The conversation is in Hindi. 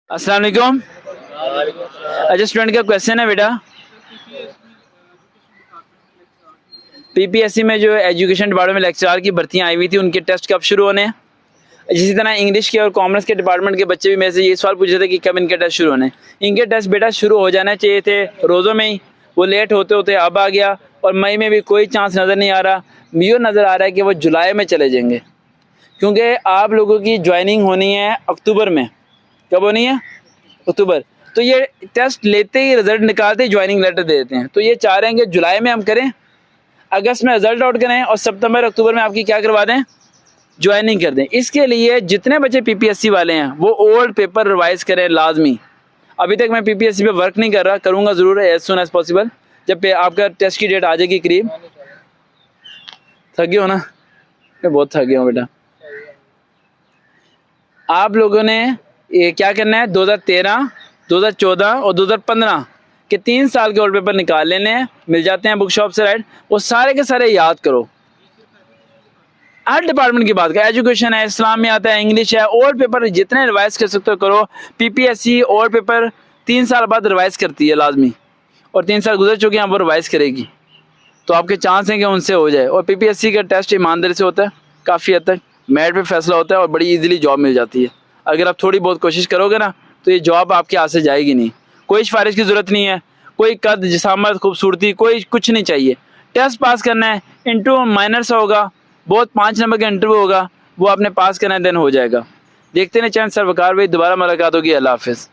अस्सलाम वालेकुम। अच्छा, स्टूडेंट का क्वेश्चन है बेटा, पीपीएससी में जो एजुकेशन डिपार्टमेंट में लेक्चरर की भर्तियां आई हुई थी, उनके टेस्ट कब शुरू होने हैं। इसी तरह इंग्लिश के और कॉमर्स के डिपार्टमेंट के बच्चे भी मेरे से ये सवाल पूछ रहे थे कि कब इनके टेस्ट शुरू होने। इनके टेस्ट बेटा शुरू हो जाना चाहिए थे रोज़ों में ही, वो लेट होते होते अब आ गया, और मई में भी कोई चांस नज़र नहीं आ रहा। ये नज़र आ रहा है कि वो जुलाई में चले जाएंगे, क्योंकि आप लोगों की ज्वाइनिंग होनी है अक्टूबर में। कब होनी है? अक्टूबर। तो ये टेस्ट लेते ही, रिजल्ट निकालते ही ज्वाइनिंग लेटर दे देते हैं। तो ये चाह रहे हैं कि जुलाई में हम करें, अगस्त में रिजल्ट आउट करें, और सितंबर अक्टूबर में आपकी क्या करवा दें, ज्वाइनिंग कर दें। इसके लिए जितने बच्चे पीपीएससी वाले हैं वो ओल्ड पेपर रिवाइज करें लाजमी। अभी तक मैं पीपीएससी पे वर्क नहीं कर रहा, करूँगा ज़रूर एज सुन एज पॉसिबल, जब आपका टेस्ट की डेट आ जाएगी करीब। थक गए हो ना? मैं बहुत थक गया हूँ बेटा। आप लोगों ने ये क्या करना है, 2013, 2014 और 2015 के 3 साल के ओल्ड पेपर निकाल लेने हैं, मिल जाते हैं बुक शॉप से, राइट। वो सारे के सारे याद करो। हर डिपार्टमेंट की बात करें, एजुकेशन है, इस्लाम में आता है, इंग्लिश है, ओल्ड पेपर जितने रिवाइज कर सकते हो करो। पीपीएससी ओल्ड पेपर 3 साल बाद रिवाइज करती है लाजमी, और 3 साल गुजर चुके हैं, वो रिवाइज करेगी, तो आपके चांस हैं कि उनसे हो जाए। और पीपीएससी का टेस्ट ईमानदारी से होता है, काफ़ी हद तक मेरिट पे फैसला होता है, और बड़ी इजीली जॉब मिल जाती है। अगर आप थोड़ी बहुत कोशिश करोगे ना, तो ये जॉब आपके हाथ से जाएगी नहीं। कोई सिफारिश की ज़रूरत नहीं है, कोई कद, जिसामत, खूबसूरती, कोई कुछ नहीं चाहिए। टेस्ट पास करना है, इंटरव्यू माइनर सा होगा, बहुत 5 नंबर का इंटरव्यू होगा, वो आपने पास करना है, देन हो जाएगा। देखते हैं चैन सर वकार भाई, दोबारा मुलाकात होगी। अल्लाह हाफिज़।